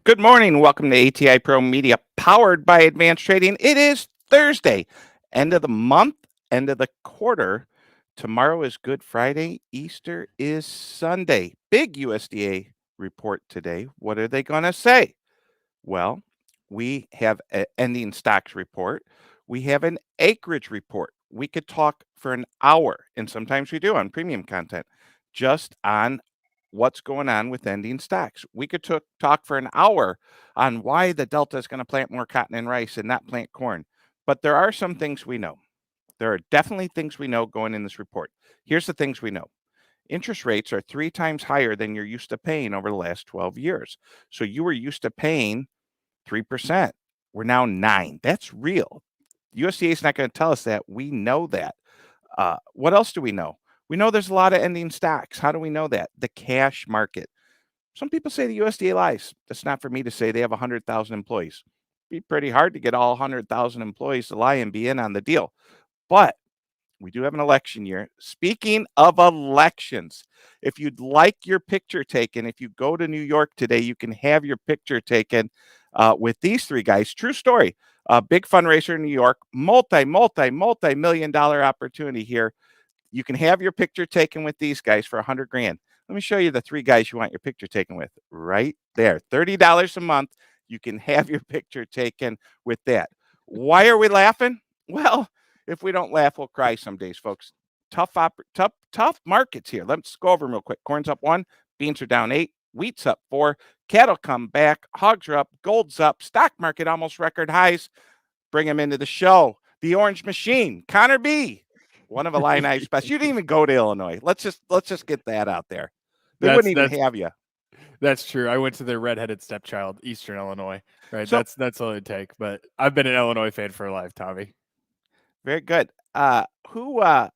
Good morning. Welcome to ATI ProMedia, powered by Advanced Trading. It is Thursday, end of the month, end of the quarter. Tomorrow is Good Friday. Easter is Sunday. Big USDA report today. What are they going to say? Well, we have an ending stocks report. We have an acreage report. We could talk for an hour, and sometimes we do on premium content, just on what's going on with ending stocks. We could talk for an hour on why the Delta is going to plant more cotton and rice and not plant corn. But there are some things we know. There are definitely things we know going in this report. Here's the things we know. Interest rates are 3 times higher than you're used to paying over the last 12 years. So you were used to paying 3%. We're now 9. That's real. USDA is not going to tell us that. We know that. What else do we know? We know there's a lot of ending stocks. How do we know that? The cash market. Some people say the USDA lies. That's not for me to say. They have 100,000 employees. It'd be pretty hard to get all 100,000 employees to lie and be in on the deal. But we do have an election year. Speaking of elections, if you'd like your picture taken, if you go to New York today, you can have your picture taken with these three guys. True story. Big fundraiser in New York, multi-million dollar opportunity here. You can have your picture taken with these guys for 100 grand. Let me show you the three guys you want your picture taken with right there. $30 a month. You can have your picture taken with that. Why are we laughing? Well, if we don't laugh, we'll cry some days, folks. Tough markets here. Let's go over them real quick. Corn's up 1, beans are down 8, wheat's up 4, cattle come back, hogs are up, gold's up, stock market almost record highs. Bring him into the show. The Orange Machine, Connor B., one of Illini's best. You didn't even go to Illinois. Let's just get that out there. They wouldn't even have you. That's true. I went to their redheaded stepchild, Eastern Illinois. Right. So, that's all it take. But I've been an Illinois fan for life, Tommy. Very good. Who's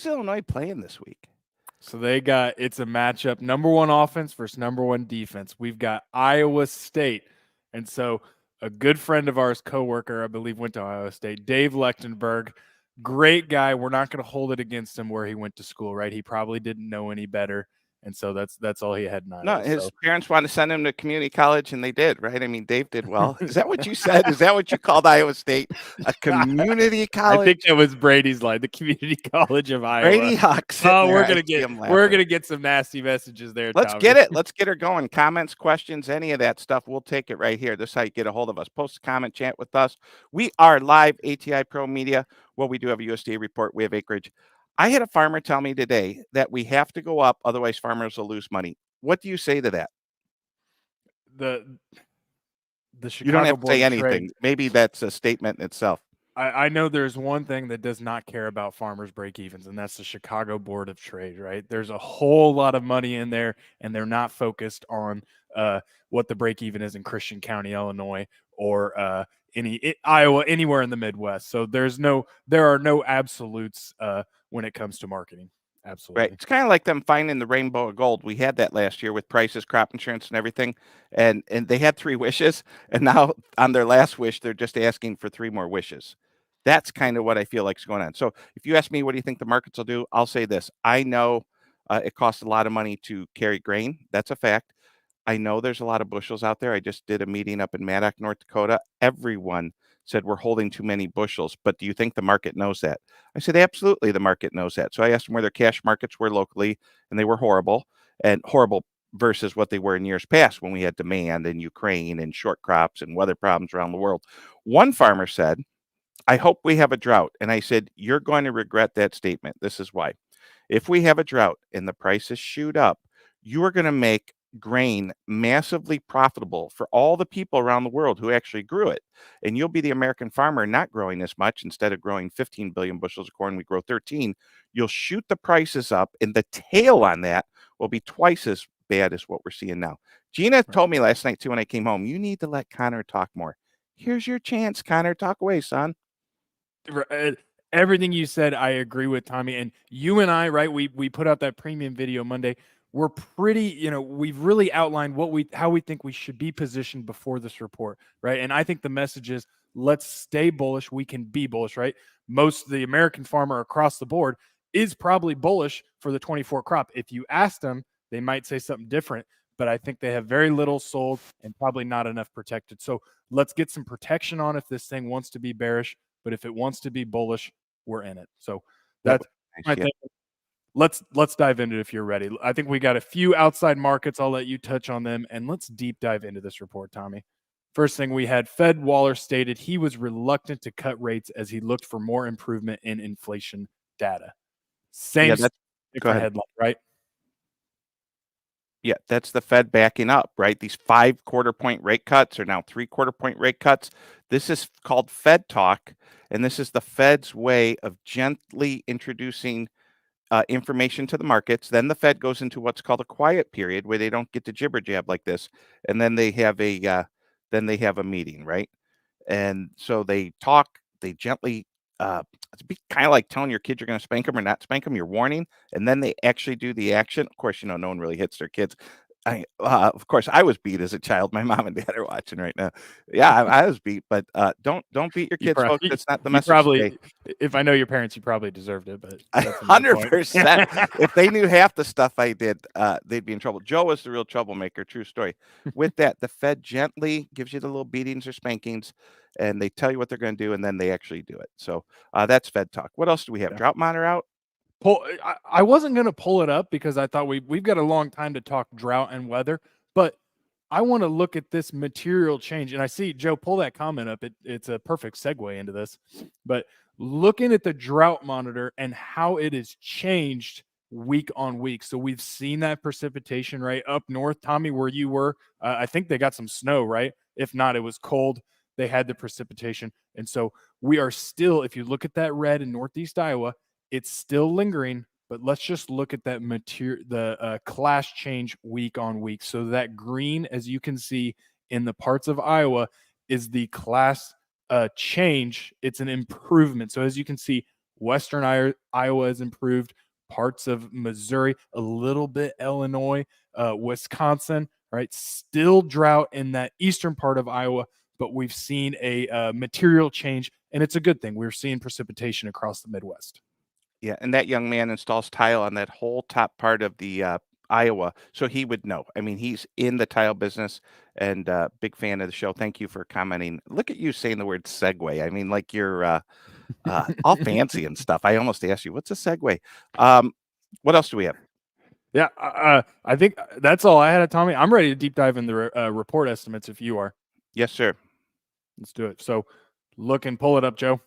Illinois playing this week? So it's a matchup, number 1 offense versus number 1 defense. We've got Iowa State. And so a good friend of ours, coworker, I believe, went to Iowa State, Dave Lechtenberg. Great guy. We're not going to hold it against him where he went to school, right? He probably didn't know any better. And so that's all he had in Iowa. No, his parents wanted to send him to community college, and they did, right? I mean, Dave did well. Is that what you said? Is that what you called Iowa State? A community college? I think that was Brady's line, the community college of Iowa. Brady Hawks. Oh, we're gonna get some nasty messages there. Let's Tommy. get it. Let's get her going. Comments, questions, any of that stuff. We'll take it right here. This is how you get a hold of us. Post a comment, chat with us. We are live, ATI Pro Media. Well, we do have a USDA report. We have Acreage. I had a farmer tell me today that we have to go up, otherwise farmers will lose money. What do you say to that? The Chicago you don't have to say anything. Trade, maybe that's a statement in itself. I know there's one thing that does not care about farmers' break-evens, and that's the Chicago Board of Trade, right? There's a whole lot of money in there, and they're not focused on what the break-even is in Christian County, Illinois, or Iowa, anywhere in the Midwest. So there are no absolutes when it comes to marketing. Absolutely. Right. It's kind of like them finding the rainbow of gold. We had that last year with prices, crop insurance, and everything. And they had 3 wishes. And now on their last wish, they're just asking for 3 more wishes. That's kind of what I feel like is going on. So if you ask me, what do you think the markets will do? I'll say this. I know it costs a lot of money to carry grain. That's a fact. I know there's a lot of bushels out there. I just did a meeting up in Maddock, North Dakota. Everyone said we're holding too many bushels, but do you think the market knows that? I said, absolutely, the market knows that. So I asked them where their cash markets were locally, and they were horrible versus what they were in years past when we had demand in Ukraine and short crops and weather problems around the world. One farmer said, I hope we have a drought. And I said, you're going to regret that statement. This is why. If we have a drought and the prices shoot up, you are going to make grain massively profitable for all the people around the world who actually grew it. And you'll be the American farmer not growing as much. Instead of growing 15 billion bushels of corn, we grow 13. You'll shoot the prices up, and the tail on that will be twice as bad as what we're seeing now. Gina told me last night, too, when I came home, you need to let Connor talk more. Here's your chance, Connor. Talk away, son. Everything you said, I agree with, Tommy. And you and I, right, we put out that premium video Monday. We're pretty, we've really outlined how we think we should be positioned before this report, right? And I think the message is, let's stay bullish. We can be bullish, right? Most of the American farmer across the board is probably bullish for the 24 crop. If you ask them, they might say something different. but I think they have very little sold and probably not enough protected. So let's get some protection on if this thing wants to be bearish, but if it wants to be bullish, we're in it. So That that's was my nice. Yeah. thing. Let's dive into it if you're ready. I think we got a few outside markets. I'll let you touch on them, and let's deep dive into this report, Tommy. First thing we had, Fed Waller stated he was reluctant to cut rates as he looked for more improvement in inflation data. Same, Yeah, that's go different ahead. headline, right? Yeah, that's the Fed backing up, right? These 5 quarter-point rate cuts are now 3 quarter-point rate cuts. This is called Fed talk, and this is the Fed's way of gently introducing information to the markets. Then the Fed goes into what's called a quiet period where they don't get to jibber jab like this, and then they have a meeting, right? And so they talk, they gently, it's kind of like telling your kid you're going to spank them or not spank them. You're warning, and then they actually do the action. Of course, no one really hits their kids. Of course, I was beat as a child. My mom and dad are watching right now. Yeah, I was beat, but don't beat your You kids, folks. probably, That's not the you message today. probably, if I know your parents, you probably deserved it, but that's a moot Hundred point. percent. If they knew half the stuff I did, they'd be in trouble. Joe was the real troublemaker. True story. With that, the Fed gently gives you the little beatings or spankings, and they tell you what they're going to do, and then they actually do it. So that's Fed talk. What else do we have? Yeah. Drought monitor out. I wasn't going to pull it up because I thought we've got a long time to talk drought and weather, but I want to look at this material change. And I see Joe pull that comment up. It's a perfect segue into this. But looking at the drought monitor and how it has changed week on week. So we've seen that precipitation right up north, Tommy, where you were. I think they got some snow, right? If not, it was cold. They had the precipitation. And so we are still, if you look at that red in Northeast Iowa, it's still lingering, but let's just look at that class change week on week. So that green, as you can see in the parts of Iowa, is the class change. It's an improvement. So as you can see, Western Iowa has improved, parts of Missouri, a little bit Illinois, Wisconsin, right? Still drought in that eastern part of Iowa, but we've seen a material change, and it's a good thing. We're seeing precipitation across the Midwest. Yeah, and that young man installs tile on that whole top part of the Iowa, so he would know. I mean, he's in the tile business and big fan of the show. Thank you for commenting. Look at you saying the word segue. I mean, like you're all fancy and stuff. I almost asked you, what's a segue? What else do we have? Yeah, I think that's all I had, Tommy. I'm ready to deep dive into report estimates if you are. Yes, sir. Let's do it. So look and pull it up, Joe.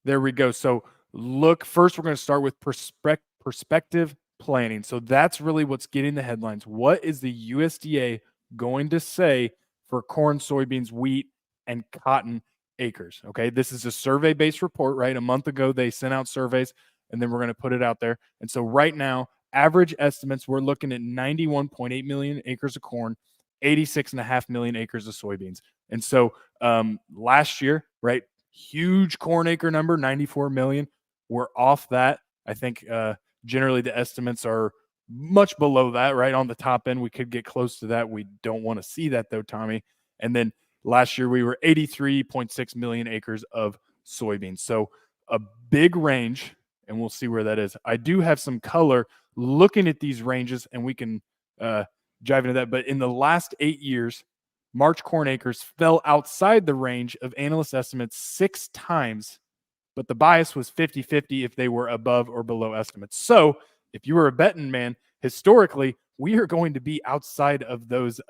There we go. So look, first we're going to start with perspective planning. So that's really what's getting the headlines. What is the USDA going to say for corn, soybeans, wheat, and cotton acres? Okay, this is a survey-based report, right? A month ago, they sent out surveys, and then we're going to put it out there. And so right now, average estimates, we're looking at 91.8 million acres of corn, 86.5 million acres of soybeans. And so last year, right, huge corn acre number, 94 million. We're off that. I think generally the estimates are much below that, right? On the top end, we could get close to that. We don't want to see that though, Tommy. And then last year we were 83.6 million acres of soybeans. So a big range, and we'll see where that is. I do have some color looking at these ranges, and we can dive into that. But in the last 8 years, March corn acres fell outside the range of analyst estimates 6 times, but the bias was 50-50 if they were above or below estimates. So if you were a betting man, historically, we are going to be outside of those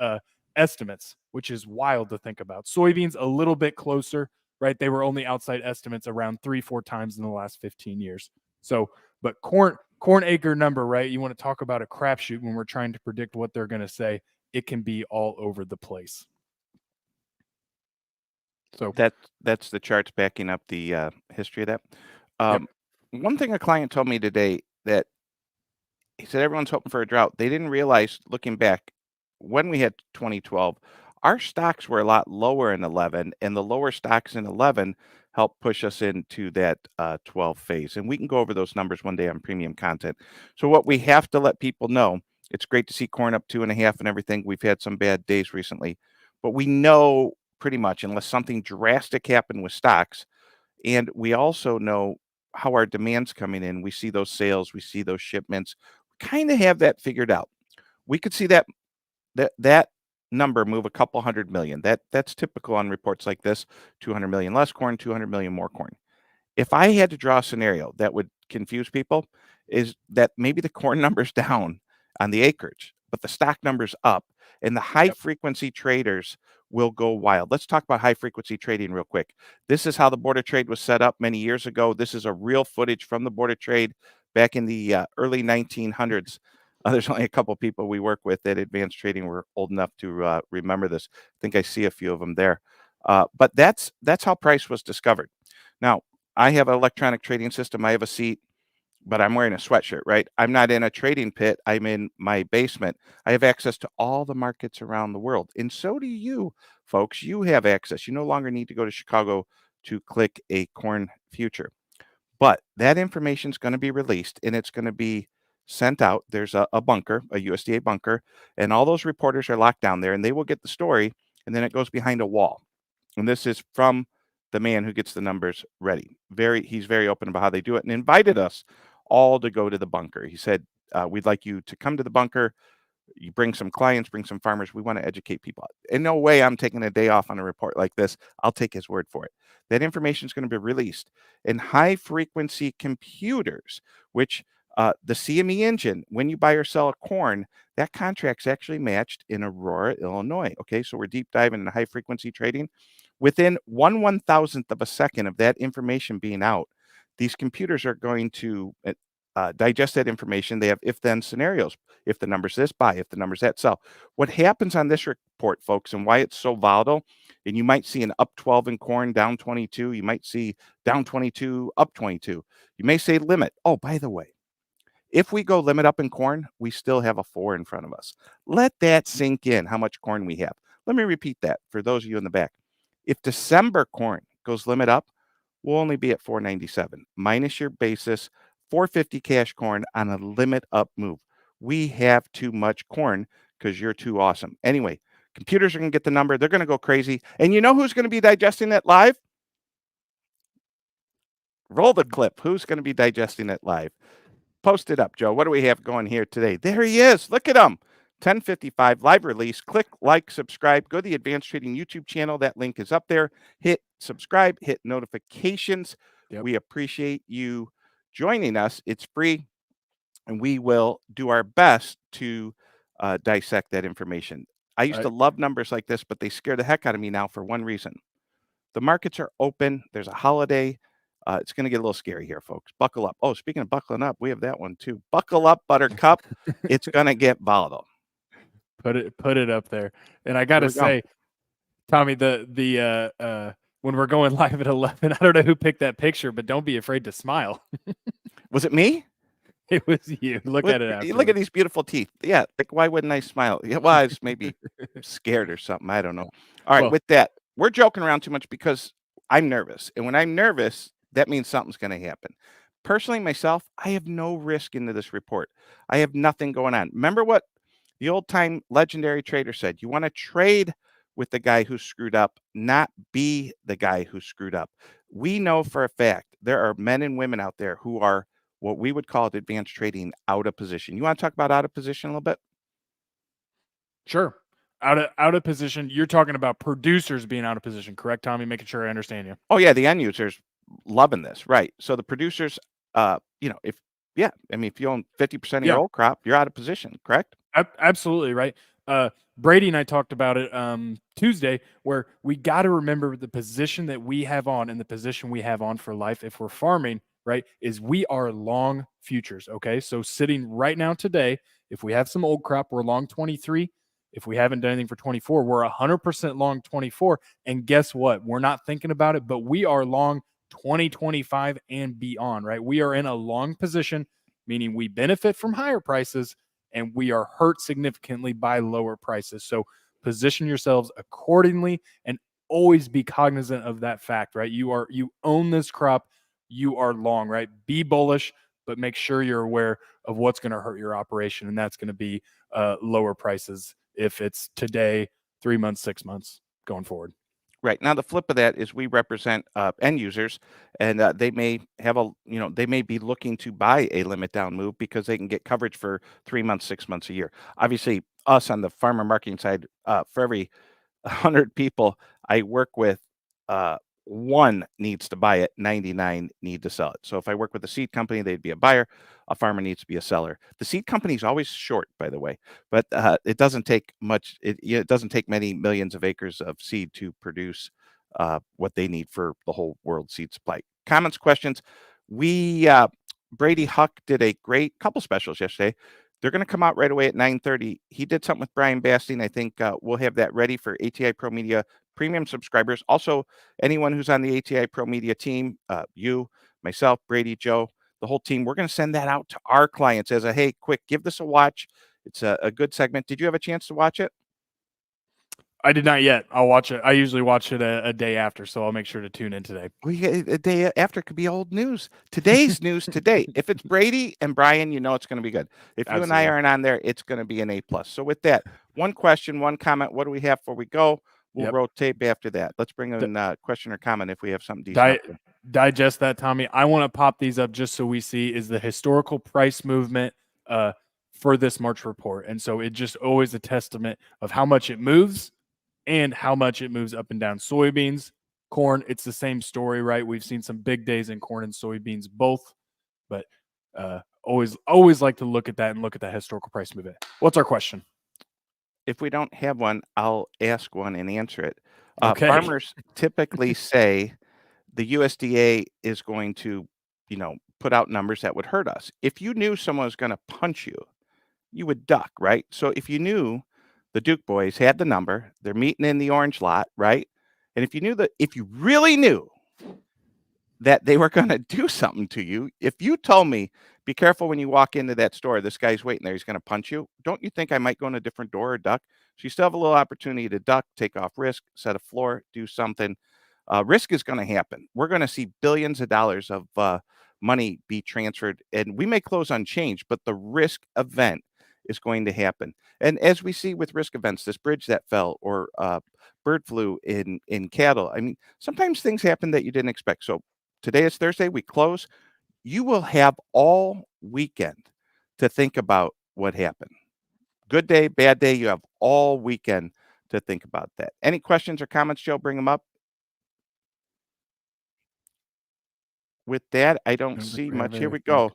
estimates, which is wild to think about. Soybeans a little bit closer, right? They were only outside estimates around 3-4 times in the last 15 years. So, but corn acre number, right? You want to talk about a crapshoot when we're trying to predict what they're going to say. It can be all over the place. So That's the charts backing up the history of that. Yep. One thing a client told me today that he said everyone's hoping for a drought. They didn't realize, looking back, when we had 2012, our stocks were a lot lower in 11, and the lower stocks in 11 helped push us into that 12 phase. And we can go over those numbers one day on premium content. So what we have to let people know, it's great to see corn up 2.5 and everything. We've had some bad days recently, but we know pretty much, unless something drastic happened with stocks, and we also know how our demand's coming in. We see those sales, we see those shipments. kind of have that figured out. We could see that number move a couple hundred million. That's typical on reports like this: 200 million less corn, 200 million more corn. If I had to draw a scenario that would confuse people, is that maybe the corn number's down on the acreage, but the stock number's up, and the high Yep. frequency traders will go wild. Let's talk about high frequency trading real quick. This is how the Board of Trade was set up many years ago. This is a real footage from the Board of Trade back in the early 1900s. There's only a couple people we work with at Advanced Trading were old enough to remember this. I think I see a few of them there. But that's how price was discovered. Now, I have an electronic trading system. I have a seat, but I'm wearing a sweatshirt, right? I'm not in a trading pit. I'm in my basement. I have access to all the markets around the world. And so do you, folks. You have access. You no longer need to go to Chicago to click a corn future. But that information is going to be released and it's going to be sent out. There's a bunker, a USDA bunker, and all those reporters are locked down there and they will get the story and then it goes behind a wall. And this is from the man who gets the numbers ready. He's very open about how they do it and invited us all to go to the bunker. He said, we'd like you to come to the bunker. You bring some clients, bring some farmers. We want to educate people. In no way I'm taking a day off on a report like this. I'll take his word for it. That information is going to be released in high frequency computers, which the CME engine, when you buy or sell a corn, that contract's actually matched in Aurora, Illinois. Okay, so we're deep diving into high frequency trading. Within 1/1000th of a second of that information being out, these computers are going to digest that information. They have if-then scenarios. If the number's this, buy. If the number's that, sell. What happens on this report, folks, and why it's so volatile, and you might see an up 12 in corn, down 22. You might see down 22, up 22. You may say limit. Oh, by the way, if we go limit up in corn, we still have a 4 in front of us. Let that sink in, how much corn we have. Let me repeat that for those of you in the back. If December corn goes limit up, we'll only be at 497 minus your basis, 450 cash corn on a limit up move. We have too much corn because you're too awesome. Anyway, computers are going to get the number. They're going to go crazy. And you know who's going to be digesting that live? Roll the clip. Who's going to be digesting it live? Post it up, Joe. What do we have going here today? There he is. Look at him. 10:55 live release. Click like, subscribe. Go to the Advanced Trading YouTube channel. That link is up there. Hit subscribe, hit notifications. Yep. We appreciate you joining us. It's free, and we will do our best to dissect that information. I used to love numbers like this, but they scare the heck out of me now for one reason. The markets are open. There's a holiday. It's going to get a little scary here, folks. Buckle up. Oh, speaking of buckling up, we have that one too. Buckle up, Buttercup. It's going to get volatile. Put it up there. And I got to say, Tommy, when we're going live at 11, I don't know who picked that picture, but don't be afraid to smile. Was it me? It was you. Look at it afterwards. Look at these beautiful teeth. Yeah, like why wouldn't I smile? Yeah, well, I was maybe scared or something. I don't know. All right, with that, we're joking around too much because I'm nervous. And when I'm nervous, that means something's going to happen. Personally, myself, I have no risk into this report. I have nothing going on. Remember what the old time legendary trader said? You want to trade with the guy who screwed up, not be the guy who screwed up. We know for a fact there are men and women out there who are what we would call at advanced trading out of position. You want to talk about out of position a little bit? Sure. Out of position. You're talking about producers being out of position, correct, Tommy? Making sure I understand you. Oh yeah, the end users loving this, right? So the producers, if you own 50% of your old crop, you're out of position, correct? Absolutely, right. Brady and I talked about it Tuesday, where we got to remember the position that we have on and the position we have on for life if we're farming, right, is we are long futures, okay? So sitting right now today, if we have some old crop, we're long 23. If we haven't done anything for 24, we're 100% long 24. And guess what? We're not thinking about it, but we are long 2025 and beyond, right? We are in a long position, meaning we benefit from higher prices and we are hurt significantly by lower prices. So position yourselves accordingly and always be cognizant of that fact, right? You own this crop, you are long, right? Be bullish, but make sure you're aware of what's going to hurt your operation, and that's going to be lower prices if it's today, 3 months, 6 months going forward. Right. Now, the flip of that is we represent end users, and they may have they may be looking to buy a limit down move because they can get coverage for 3 months, 6 months, a year. Obviously, us on the farmer marketing side, for every 100 people I work with, uh, one needs to buy it, 99 need to sell it. So if I work with a seed company, they'd be a buyer. A farmer needs to be a seller. The seed company is always short, by the way, but it doesn't take much. It doesn't take many millions of acres of seed to produce what they need for the whole world seed supply. Comments, questions? We Brady Huck did a great couple specials yesterday. They're going to come out right away at 9:30. He did something with Brian Basting. I think we'll have that ready for ATI Pro Media premium subscribers. Also, anyone who's on the ATI Pro Media team, you, myself, Brady, Joe, the whole team, we're going to send that out to our clients as a, hey, quick, give this a watch. It's a good segment. Did you have a chance to watch it? I did not yet. I'll watch it. I usually watch it a day after, so I'll make sure to tune in today. A day after could be old news. Today's news today. If it's Brady and Brian, you know it's going to be good. If you and I aren't on there, it's going to be an A+. So with that, one question, one comment. What do we have before we go? We'll rotate after that. Let's bring in a question or comment if we have something decent. Digest that, Tommy. I want to pop these up just so we see is the historical price movement for this March report. And so it's just always a testament of how much it moves and how much it moves up and down. Soybeans, corn, it's the same story, right? We've seen some big days in corn and soybeans both, but always like to look at that and look at that historical price movement. What's our question? If we don't have one, I'll ask one and answer it. Okay. Farmers typically say the USDA is going to, put out numbers that would hurt us. If you knew someone was going to punch you, you would duck, right? So if you knew the Duke boys had the number, they're meeting in the orange lot, right? And if you really knew that they were going to do something to you, if you told me, be careful when you walk into that store, this guy's waiting there, he's going to punch you, don't you think I might go in a different door or duck? So you still have a little opportunity to duck, take off risk, set a floor, do something. Risk is going to happen. We're going to see billions of dollars of money be transferred, and we may close unchanged, but the risk event is going to happen. And as we see with risk events, this bridge that fell or bird flu in cattle, I mean, sometimes things happen that you didn't expect. So today is Thursday, we close. You will have all weekend to think about what happened. Good day, bad day, you have all weekend to think about that. Any questions or comments, Joe? Bring them up. With that, I don't see much. Here we go.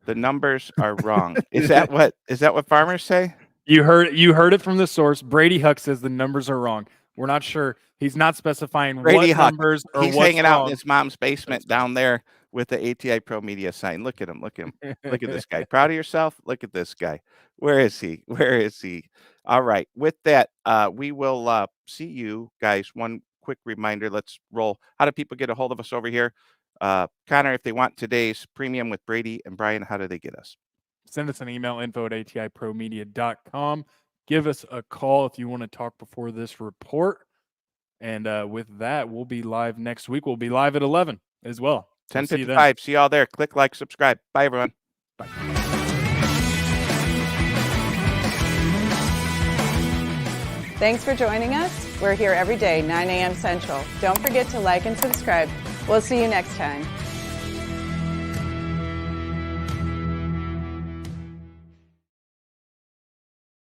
The numbers are wrong. Is that what farmers say? You heard it from the source. Brady Huck says the numbers are wrong. We're not sure. He's not specifying Brady what Huck, numbers or he's what's hanging wrong. out in his mom's basement down there with the ATI Pro Media sign. Look at him. Look at him. Look at this guy. Proud of yourself? Look at this guy. Where is he? Where is he? All right. With that, we will see you guys. One quick reminder. Let's roll. How do people get a hold of us over here? Connor, if they want today's premium with Brady and Brian, how do they get us? Send us an email, info@atipromedia.com. Give us a call if you want to talk before this report. And with that, we'll be live next week. We'll be live at 11 as well. 10:55. See y'all there. Click like, subscribe. Bye, everyone. Bye. Thanks for joining us. We're here every day, 9 a.m. Central. Don't forget to like and subscribe. We'll see you next time.